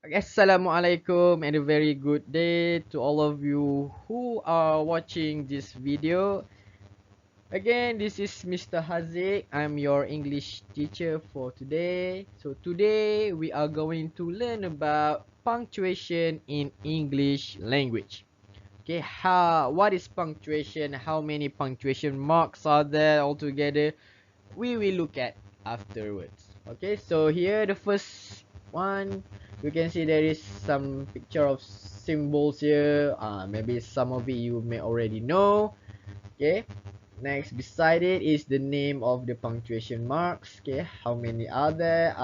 Assalamualaikum and a very good day to all of you who are watching this video. Again, this is Mr. Haziq. I'm your English teacher for today. So today we are going to learn about punctuation in English language. Okay, what is punctuation? How many punctuation marks are there altogether? We will look at afterwards. Okay, so here the first one, you can see there is some picture of symbols here. Maybe some of it you may already know. Okay, next beside it is the name of the punctuation marks. Okay, how many are there?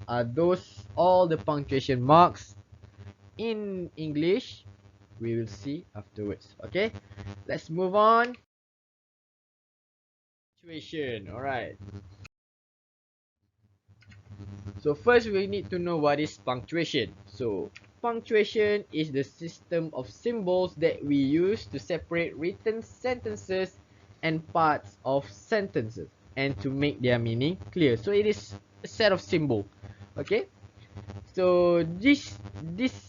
Are those all the punctuation marks in English? We will see afterwards. Okay, let's move on. Punctuation. All right. So first we need to know what is punctuation. So punctuation is the system of symbols that we use to separate written sentences and parts of sentences and to make their meaning clear. So it is a set of symbol. Okay? So this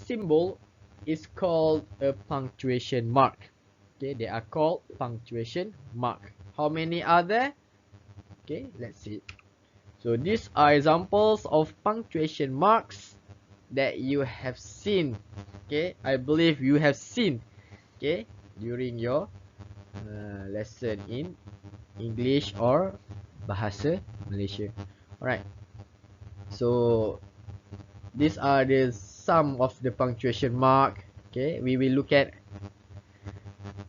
symbol is called a punctuation mark. Okay, they are called punctuation mark. How many are there? Okay, let's see. So these are examples of punctuation marks that you have seen. Okay, I believe you have seen. Okay, during your lesson in English or Bahasa Malaysia. Alright. So these are the some of the punctuation mark. Okay, we will look at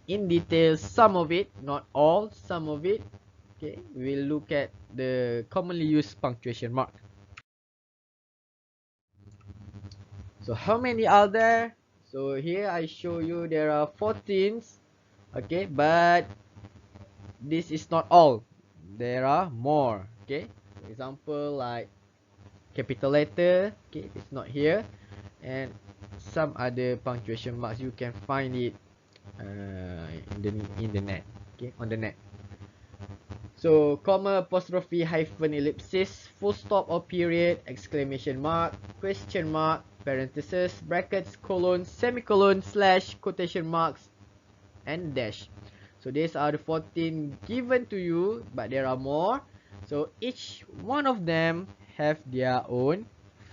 in detail some of it, not all, some of it. Okay, we will look at the commonly used punctuation mark. So how many are there? So here I show you there are 14. Okay, but this is not all. There are more. Okay, for example like capital letter. Okay, it's not here, and some other punctuation marks you can find it in the net. Okay, on the net. So comma, apostrophe, hyphen, ellipsis, full stop or period, exclamation mark, question mark, parenthesis, brackets, colon, semicolon, slash, quotation marks, and dash. So these are the 14 given to you, but there are more. So each one of them have their own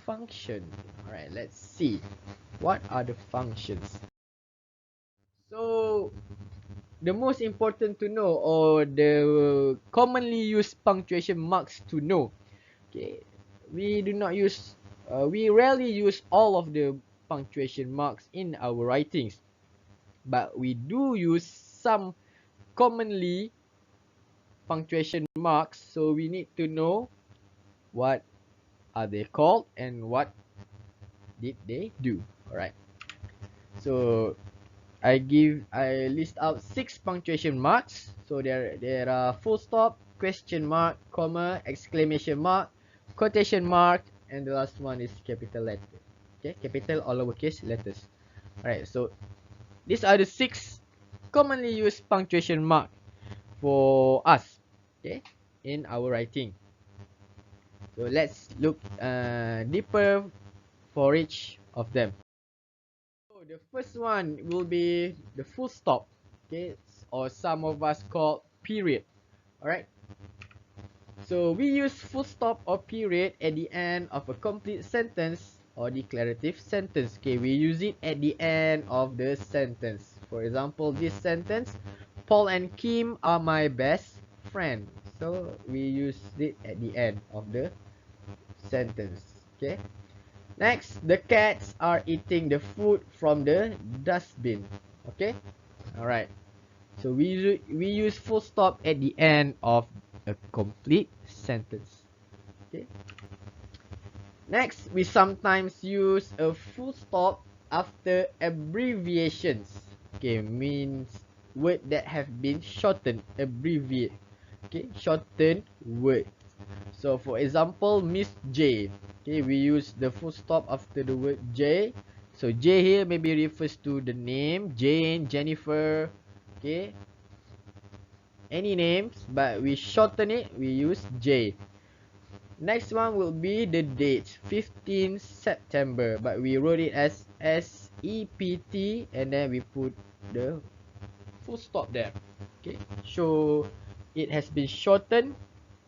function. Alright, let's see. What are the functions? So the most important to know, or the commonly used punctuation marks to know. Okay, we do not use, we rarely use all of the punctuation marks in our writings, but we do use some commonly punctuation marks. So we need to know what are they called and what did they do. All right. So I list out 6 punctuation marks. So there are full stop, question mark, comma, exclamation mark, quotation mark, and the last one is capital letter. Okay, capital or lowercase letters. Alright, so these are the 6 commonly used punctuation mark for us. Okay, in our writing. So let's look deeper for each of them. So the first one will be the full stop, okay, or some of us call period. All right. So we use full stop or period at the end of a complete sentence or declarative sentence. Okay, we use it at the end of the sentence. For example, this sentence, Paul and Kim are my best friend. So we use it at the end of the sentence. Okay. Next, the cats are eating the food from the dustbin. Okay? Alright. So we use full stop at the end of a complete sentence. Okay? Next, we sometimes use a full stop after abbreviations. Okay, means word that have been shortened, abbreviate. Okay, shortened word. So for example, Miss J. Okay, we use the full stop after the word J. So J here maybe refers to the name Jane, Jennifer. Okay, any names, but we shorten it. We use J. Next one will be the date, 15 September, but we wrote it as SEPT and then we put the full stop there. Okay, so it has been shortened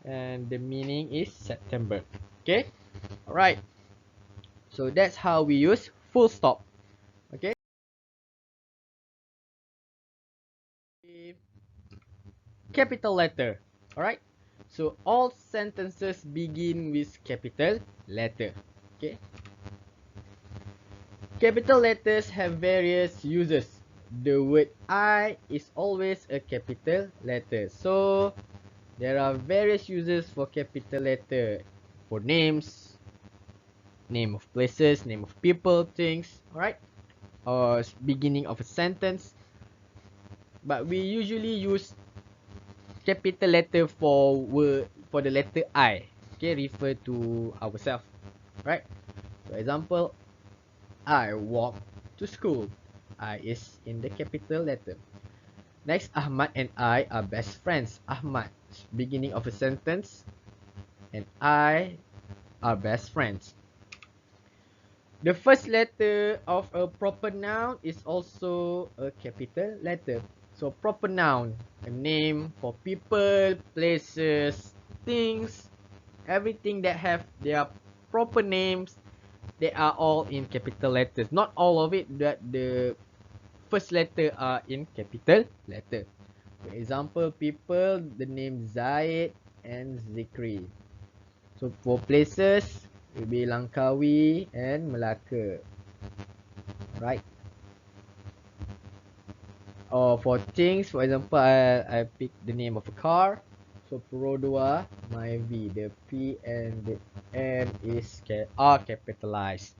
and the meaning is September. Okay, alright, so that's how we use full stop. Okay, capital letter. Alright, so all sentences begin with capital letter. Okay, capital letters have various uses. The word I is always a capital letter. So there are various uses for capital letter for names, name of places, name of people, things, alright? Or beginning of a sentence. But we usually use capital letter for word for the letter I. Okay, refer to ourselves. Right? For example, I walk to school. I is in the capital letter. Next, Ahmad and I are best friends. Ahmad, beginning of a sentence, and I are best friends. The first letter of a proper noun is also a capital letter. So proper noun, a name for people, places, things, everything that have their proper names, they are all in capital letters. Not all of it, that the first letter are in capital letter. For example, people, the name Zaid and Zikri. So for places, it will be Langkawi and Melaka. Right? Or for things, for example, I pick the name of a car. So Pro 2, my V, the P and the M is are capitalized.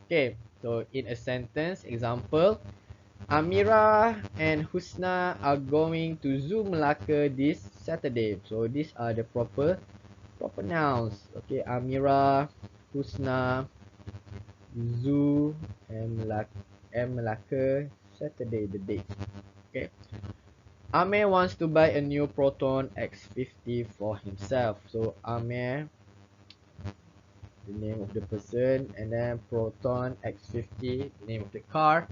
Okay, so in a sentence, example, Amira and Husna are going to Zoo Melaka this Saturday. So these are the proper nouns. Okay, Amira, Husna, Zoo, and Melaka, Saturday, the date. Okay. Amir wants to buy a new Proton X50 for himself. So Amir, the name of the person, and then Proton X50, name of the car.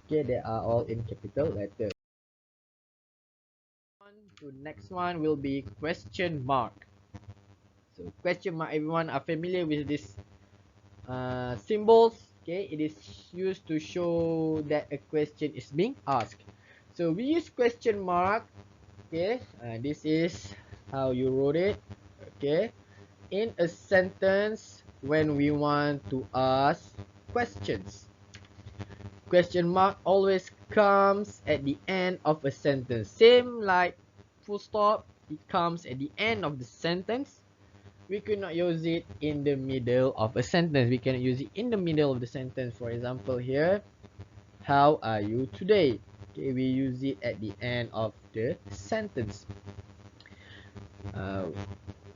Okay, they are all in capital letters. On to next one will be question mark. So question mark, everyone are familiar with this symbols. Okay, it is used to show that a question is being asked. So we use question mark. Okay, this is how you wrote it. Okay, in a sentence when we want to ask questions. Question mark always comes at the end of a sentence. Same like full stop, it comes at the end of the sentence. We could not use it in the middle of a sentence. We can use it in the middle of the sentence. For example here, how are you today? Okay, we use it at the end of the sentence.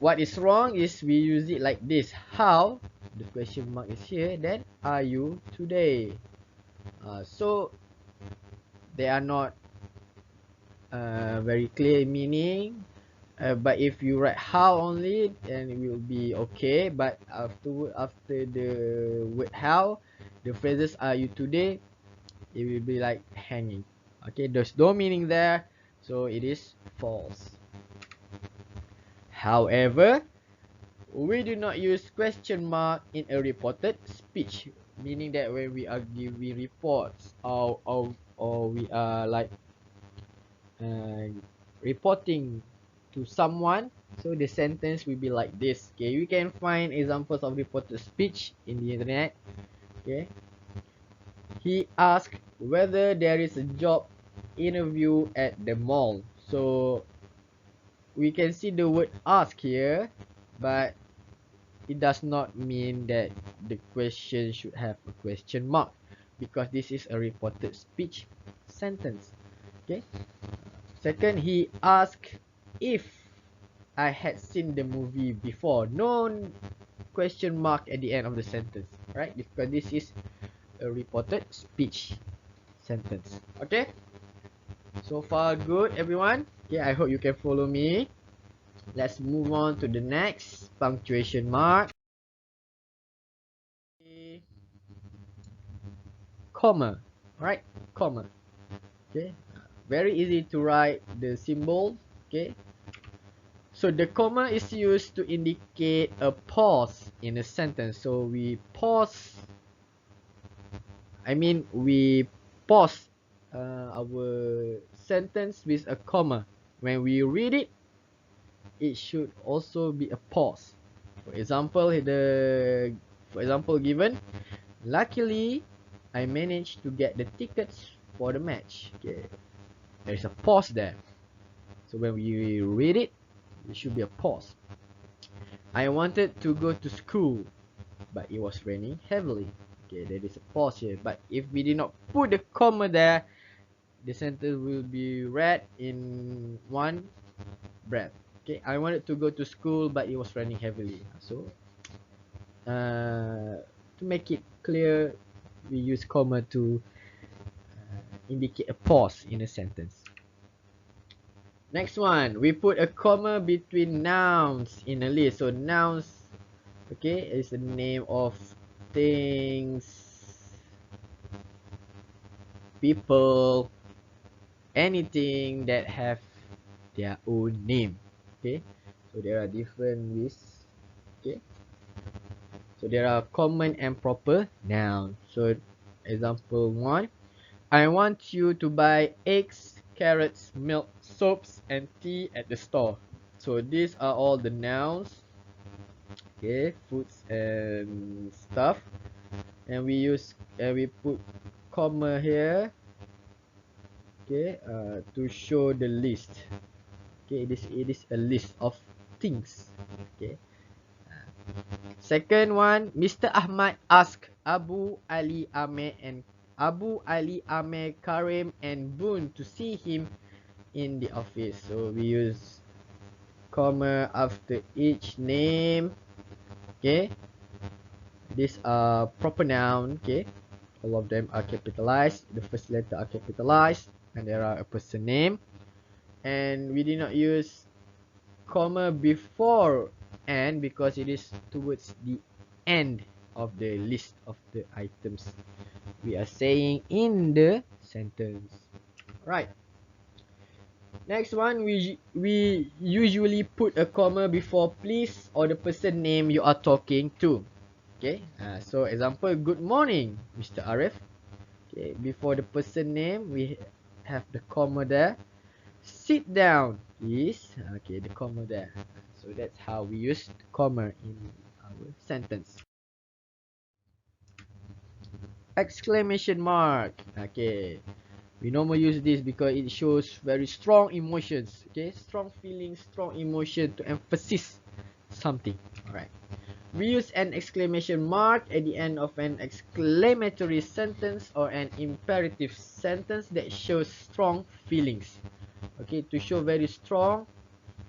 What is wrong is we use it like this. How, the question mark is here, then are you today? So they are not very clear meaning. But if you write how only, then it will be okay. But after the word how, the phrases are you today, it will be like hanging. Okay, there's no meaning there, so it is false. However, we do not use question mark in a reported speech, meaning that when we are giving reports or we are like uh, reporting to someone, so the sentence will be like this. Okay, you can find examples of reported speech in the internet. Okay, he asked whether there is a job interview at the mall. So we can see the word ask here, but it does not mean that the question should have a question mark, because this is a reported speech sentence. Okay, second, he asked if I had seen the movie before. No question mark at the end of the sentence, right? Because this is a reported speech sentence. Okay, so far good, everyone. Okay, I hope you can follow me. Let's move on to the next punctuation mark. Comma, right? Comma. Okay, very easy to write the symbol. Okay, so the comma is used to indicate a pause in a sentence. So we pause, we pause our sentence with a comma. When we read it, it should also be a pause. For example, given, luckily I managed to get the tickets for the match. Okay, there's a pause there. So when we read it, it should be a pause. I wanted to go to school, but it was raining heavily. Okay, there is a pause here. But if we did not put the comma there, the sentence will be read in one breath. Okay, I wanted to go to school, but it was raining heavily. So, to make it clear, we use comma to indicate a pause in a sentence. Next one, we put a comma between nouns in a list. So nouns, okay, is the name of things, people, anything that have their own name. Okay, so there are different lists. Okay, so there are common and proper noun. So example one, I want you to buy eggs, carrots, milk, soaps, and tea at the store. So these are all the nouns. Okay, foods and stuff, and we put comma here. Okay, to show the list. Okay, it is a list of things. Okay. Second one, Mr. Ahmad asked Abu Ali Ame, Karim, and Boon to see him in the office. So we use comma after each name. Okay, these are proper noun. Okay, all of them are capitalized. The first letter are capitalized, and there are a person name. And we did not use comma before and because it is towards the end of the list of the items we are saying in the sentence. Right. Next one, we usually put a comma before please or the person name you are talking to. Okay. So example, good morning, Mr. Arif. Okay. Before the person name, we have the comma there. Sit down, please. Okay, the comma there. So that's how we use the comma in our sentence. Exclamation mark. Okay, we normally use this because it shows very strong emotions. Okay, strong feelings, strong emotion to emphasize something. Alright. We use an exclamation mark at the end of an exclamatory sentence or an imperative sentence that shows strong feelings. Okay, to show very strong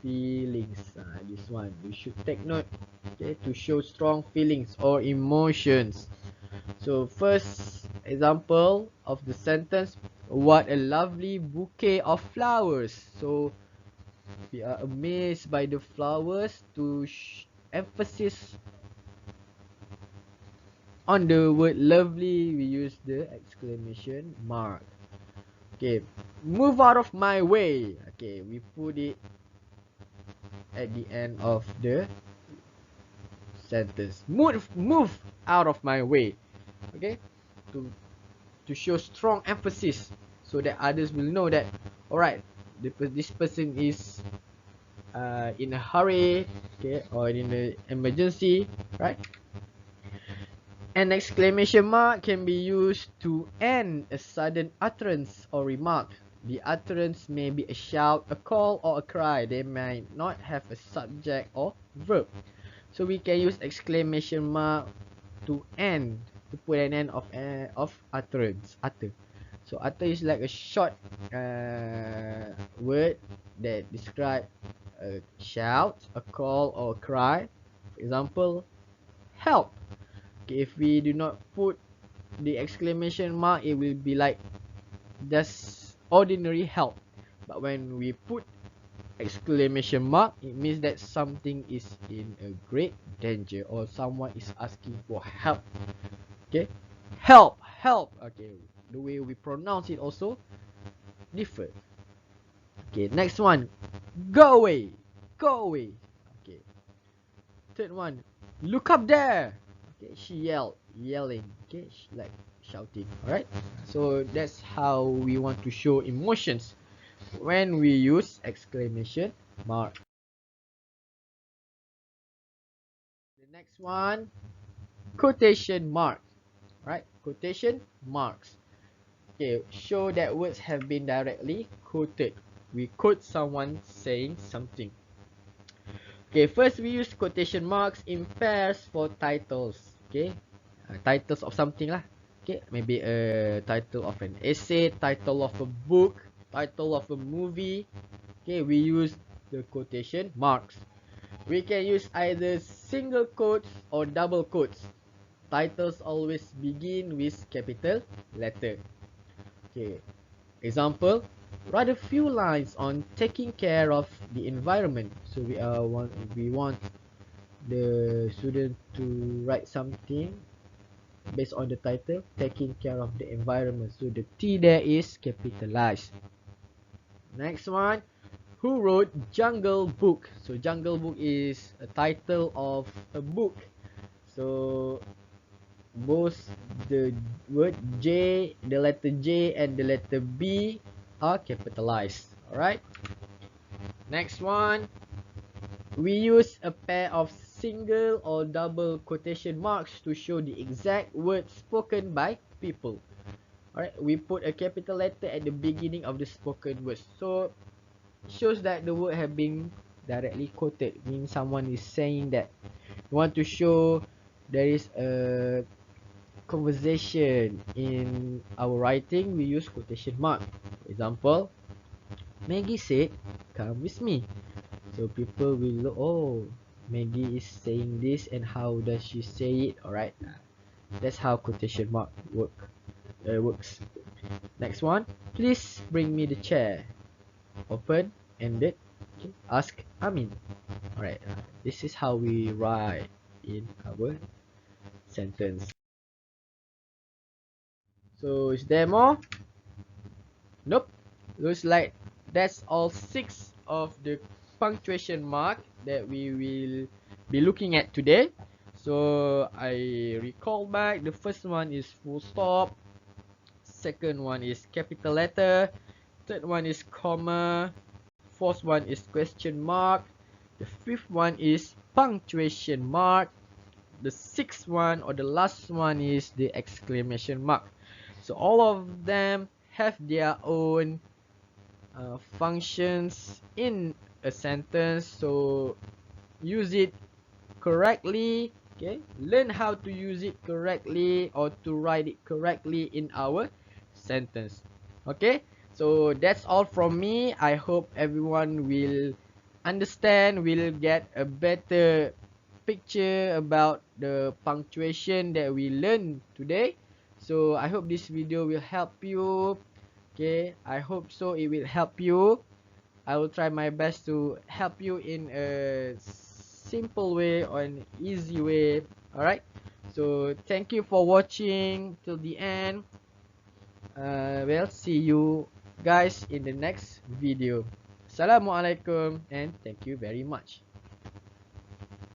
feelings. This one you should take note. Okay, to show strong feelings or emotions. So first example of the sentence, what a lovely bouquet of flowers. So we are amazed by the flowers. To emphasis on the word lovely, we use the exclamation mark. Okay, move out of my way. Okay, we put it at the end of the sentence. Move out of my way. Okay, to show strong emphasis so that others will know that, all right, this person is in a hurry, okay, or in an emergency, right? An exclamation mark can be used to end a sudden utterance or remark. The utterance may be a shout, a call, or a cry. They might not have a subject or verb. So we can use exclamation mark to put an end of utterance. Utter. So utter is like a short word that describe a shout, a call, or a cry. For example, help. Okay, if we do not put the exclamation mark, it will be like just ordinary help. But when we put exclamation mark, it means that something is in a great danger or someone is asking for help. Okay, help. Okay, the way we pronounce it also differ. Okay, next one, go away. Okay, third one, look up there. Okay, she yelling. Okay, like shouting. All right, so that's how we want to show emotions when we use exclamation mark. The next one, quotation mark. Right, quotation marks. Okay, show that words have been directly quoted. We quote someone saying something. Okay, first we use quotation marks in pairs for titles. Okay, titles of something lah. Okay, maybe a title of an essay, title of a book, title of a movie. Okay, we use the quotation marks. We can use either single quotes or double quotes. Titles always begin with capital letter. Okay, example, write a few lines on taking care of the environment. So we want the student to write something based on the title, taking care of the environment. So the T there is capitalized. Next one, who wrote Jungle Book? So Jungle Book is a title of a book. So both the word J, the letter J and the letter B are capitalized. Alright. Next one, we use a pair of single or double quotation marks to show the exact words spoken by people. Alright, we put a capital letter at the beginning of the spoken words. So it shows that the word have been directly quoted. Means someone is saying that. We want to show there is a conversation in our writing, we use quotation mark. For example, Maggie said, "Come with me." So people will look, oh, Maggie is saying this and how does she say it? Alright, that's how quotation mark works. Next one, please bring me the chair. Open ended. Okay. Ask Amin. Alright, this is how we write in our sentence. So is there more? Nope. Looks like that's all 6 of the punctuation mark that we will be looking at today. So I recall back, the first one is full stop, second one is capital letter, third one is comma, fourth one is question mark, the fifth one is punctuation mark, the sixth one or the last one is the exclamation mark. So all of them have their own functions in a sentence, so use it correctly. Okay, learn how to use it correctly or to write it correctly in our sentence. Okay, so that's all from me. I hope everyone will understand, will get a better picture about the punctuation that we learned today. So I hope this video will help you. Okay, I hope so it will help you. I will try my best to help you in a simple way or an easy way. Alright, so thank you for watching till the end. Well, see you guys in the next video. Assalamualaikum and thank you very much.